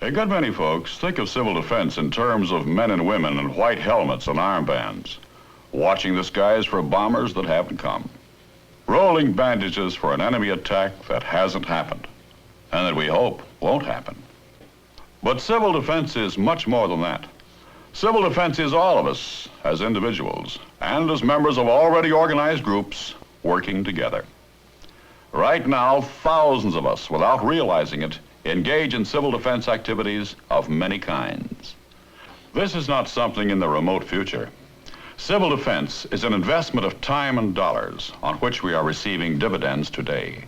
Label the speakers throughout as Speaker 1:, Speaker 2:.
Speaker 1: A good many folks think of civil defense in terms of men and women in white helmets and armbands, watching the skies for bombers that haven't come, rolling bandages for an enemy attack that hasn't happened, and that we hope won't happen. But civil defense is much more than that. Civil defense is all of us as individuals and as members of already organized groups working together. Right now, thousands of us, without realizing it, engage in civil defense activities of many kinds. This is not something in the remote future. Civil defense is an investment of time and dollars on which we are receiving dividends today.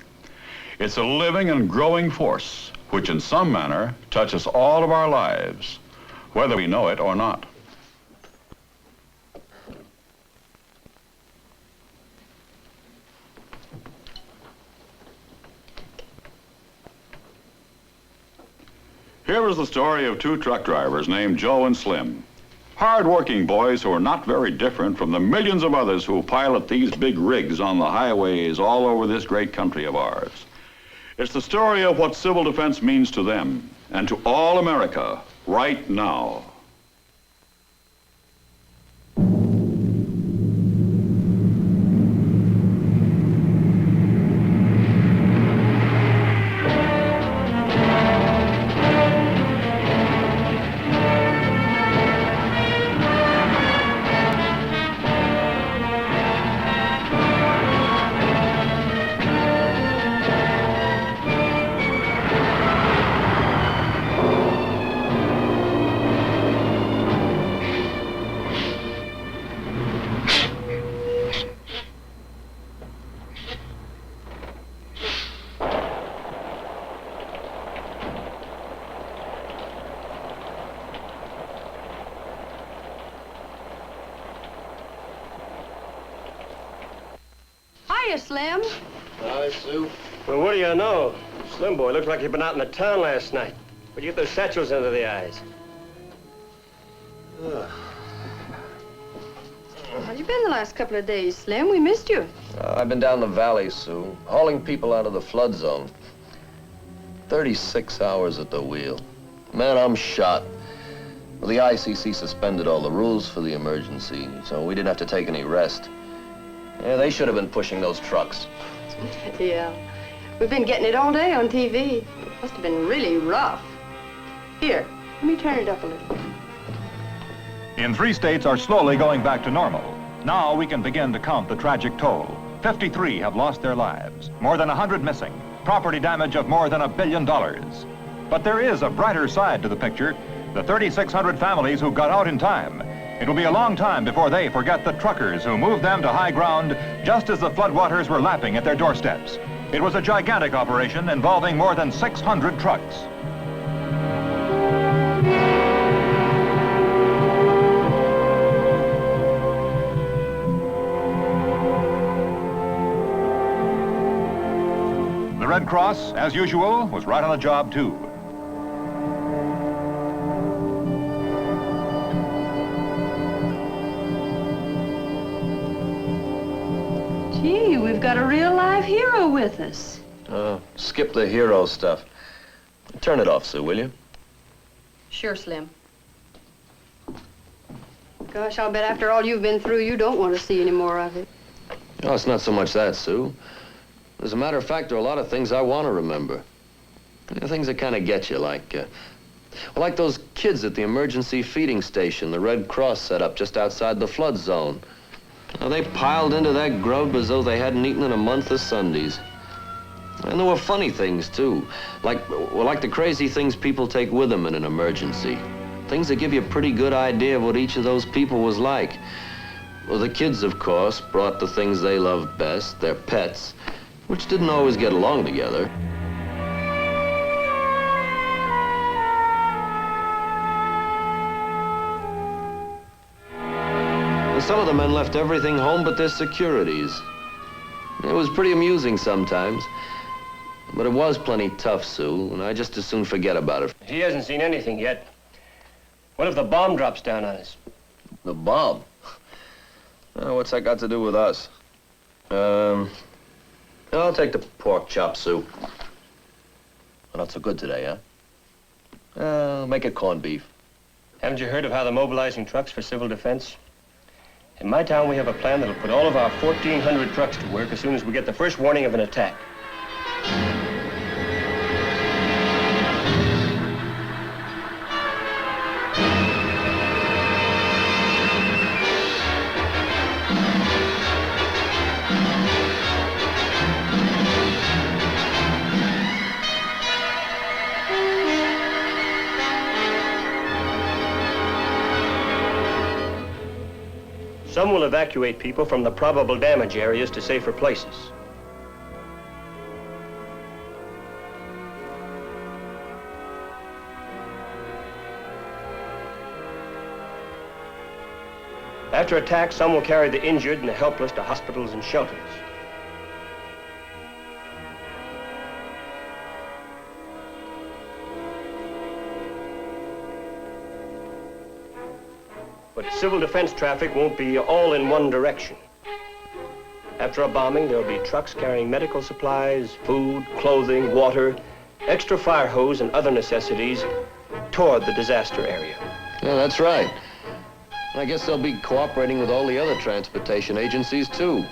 Speaker 1: It's a living and growing force which in some manner touches all of our lives, whether we know it or not. Here is the story of two truck drivers named Joe and Slim. Hard-working boys who are not very different from the millions of others who pilot these big rigs on the highways all over this great country of ours. It's the story of what civil defense means to them and to all America right now.
Speaker 2: Hiya, Slim.
Speaker 3: Hi, Sue. Well, what do you know? Slim boy looks like he'd been out in the town last night. Where'd you get those satchels under the eyes?
Speaker 2: How you been the last couple of days, Slim? We missed you.
Speaker 4: I've been down the valley, Sue, hauling people out of the flood zone. 36 hours at the wheel. Man, I'm shot. Well, the ICC suspended all the rules for the emergency, so we didn't have to take any rest. Yeah, they should have been pushing those trucks.
Speaker 2: Yeah. We've been getting it all day on TV. Must have been really rough. Here, let me turn it up a little.
Speaker 5: In 3 states are slowly going back to normal. Now we can begin to count the tragic toll. 53 have lost their lives, more than 100 missing, property damage of more than $1 billion. But there is a brighter side to the picture, the 3,600 families who got out in time. It'll be a long time before they forget the truckers who moved them to high ground just as the floodwaters were lapping at their doorsteps. It was a gigantic operation involving more than 600 trucks. The Red Cross, as usual, was right on the job, too.
Speaker 2: Gee, we've got a real live hero with us.
Speaker 4: Skip the hero stuff. Turn it off, Sue, will you?
Speaker 2: Sure, Slim. Gosh, I'll bet after all you've been through, you don't want to see any more of it.
Speaker 4: No, it's not so much that, Sue. As a matter of fact, there are a lot of things I want to remember. Things that kind of get you, like those kids at the emergency feeding station the Red Cross set up just outside the flood zone. Now, they piled into that grub as though they hadn't eaten in a month of Sundays. And there were funny things, too. Like the crazy things people take with them in an emergency. Things that give you a pretty good idea of what each of those people was like. Well, the kids, of course, brought the things they loved best, their pets, which didn't always get along together. And some of the men left everything home but their securities. It was pretty amusing sometimes. But it was plenty tough, Sue, and I just as soon forget about it.
Speaker 3: He hasn't seen anything yet. What if the bomb drops down on us?
Speaker 4: The bomb? What's that got to do with us? I'll take the pork chop, Sue. Well, not so good today, huh? Make it corned beef.
Speaker 3: Haven't you heard of how they're mobilizing trucks for civil defense? In my town, we have a plan that'll put all of our 1,400 trucks to work as soon as we get the first warning of an attack. Some will evacuate people from the probable damage areas to safer places. After attack, some will carry the injured and the helpless to hospitals and shelters. But civil defense traffic won't be all in one direction. After a bombing, there'll be trucks carrying medical supplies, food, clothing, water, extra fire hose, and other necessities toward the disaster area.
Speaker 4: Yeah, that's right. I guess they'll be cooperating with all the other transportation agencies, too.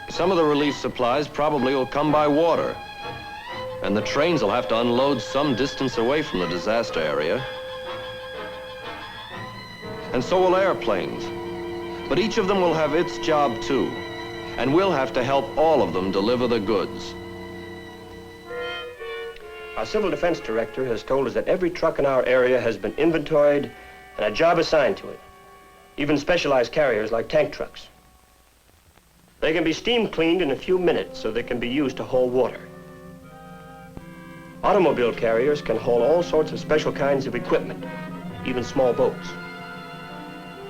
Speaker 4: Some of the relief supplies probably will come by water. And the trains will have to unload some distance away from the disaster area. And so will airplanes. But each of them will have its job, too. And we'll have to help all of them deliver the goods.
Speaker 3: Our civil defense director has told us that every truck in our area has been inventoried and a job assigned to it. Even specialized carriers like tank trucks. They can be steam cleaned in a few minutes so they can be used to haul water. Automobile carriers can haul all sorts of special kinds of equipment, even small boats.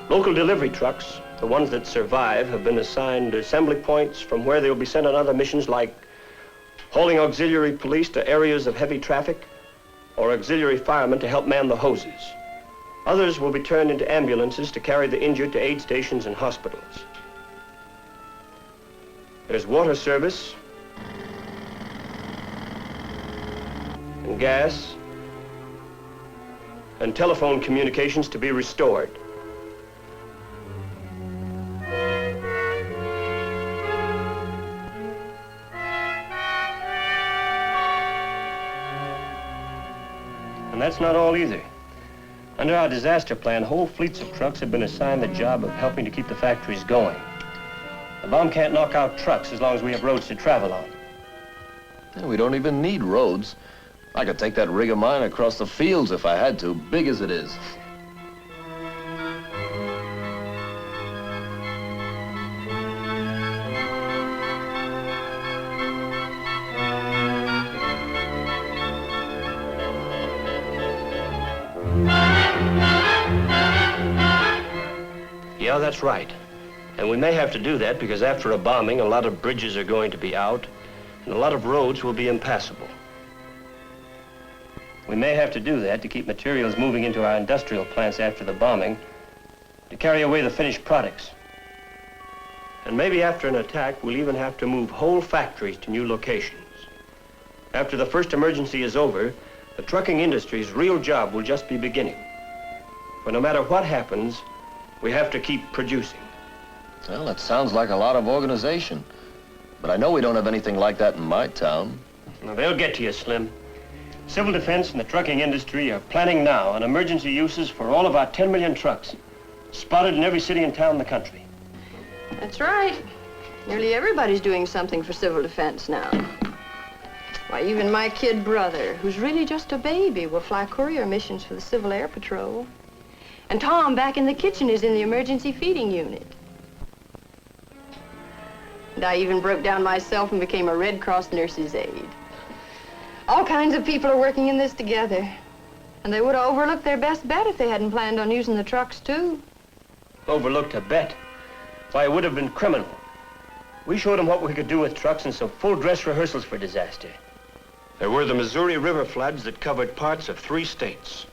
Speaker 3: Local delivery trucks, the ones that survive, have been assigned assembly points from where they'll be sent on other missions like hauling auxiliary police to areas of heavy traffic or auxiliary firemen to help man the hoses. Others will be turned into ambulances to carry the injured to aid stations and hospitals. There's water service and gas and telephone communications to be restored. And that's not all either. Under our disaster plan, whole fleets of trucks have been assigned the job of helping to keep the factories going. The bomb can't knock out trucks as long as we have roads to travel on.
Speaker 4: Yeah, we don't even need roads. I could take that rig of mine across the fields if I had to, big as it is.
Speaker 3: Yeah, that's right. And we may have to do that because after a bombing, a lot of bridges are going to be out and a lot of roads will be impassable. We may have to do that to keep materials moving into our industrial plants after the bombing, to carry away the finished products. And maybe after an attack, we'll even have to move whole factories to new locations. After the first emergency is over, the trucking industry's real job will just be beginning. For no matter what happens, we have to keep producing.
Speaker 4: Well, that sounds like a lot of organization. But I know we don't have anything like that in my town.
Speaker 3: Well, they'll get to you, Slim. Civil defense and the trucking industry are planning now on emergency uses for all of our 10 million trucks, spotted in every city and town in the country.
Speaker 2: That's right. Nearly everybody's doing something for civil defense now. Why, even my kid brother, who's really just a baby, will fly courier missions for the Civil Air Patrol. And Tom, back in the kitchen, is in the emergency feeding unit. And I even broke down myself and became a Red Cross nurse's aide. All kinds of people are working in this together. And they would have overlooked their best bet if they hadn't planned on using the trucks, too.
Speaker 3: Overlooked a bet? Why, it would have been criminal. We showed them what we could do with trucks in some full-dress rehearsals for disaster. There were the Missouri River floods that covered parts of 3 states.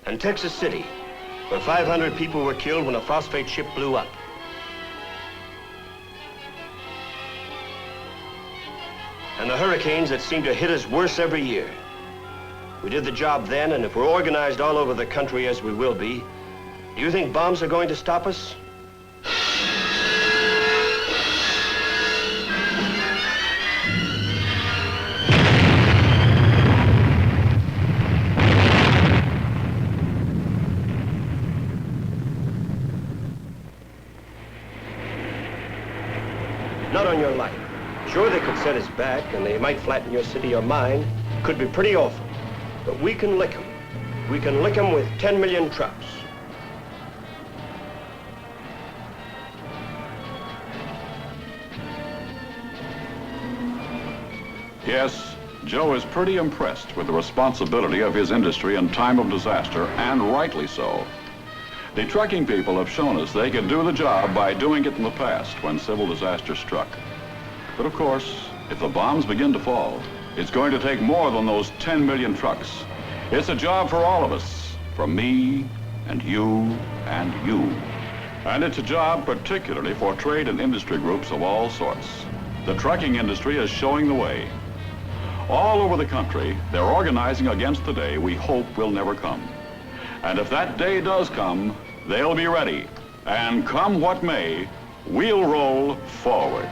Speaker 3: And Texas City, where 500 people were killed when a phosphate ship blew up. And the hurricanes that seem to hit us worse every year. We did the job then, and if we're organized all over the country as we will be, do you think bombs are going to stop us? Not on your life. Sure, they could set us back, and they might flatten your city or mine. Could be pretty awful. But we can lick them. We can lick them with 10 million trucks.
Speaker 1: Yes, Joe is pretty impressed with the responsibility of his industry in time of disaster, and rightly so. The trucking people have shown us they could do the job by doing it in the past when civil disaster struck. But of course, if the bombs begin to fall, it's going to take more than those 10 million trucks. It's a job for all of us, for me and you and you. And it's a job particularly for trade and industry groups of all sorts. The trucking industry is showing the way. All over the country, they're organizing against the day we hope will never come. And if that day does come, they'll be ready. And come what may, we'll roll forward.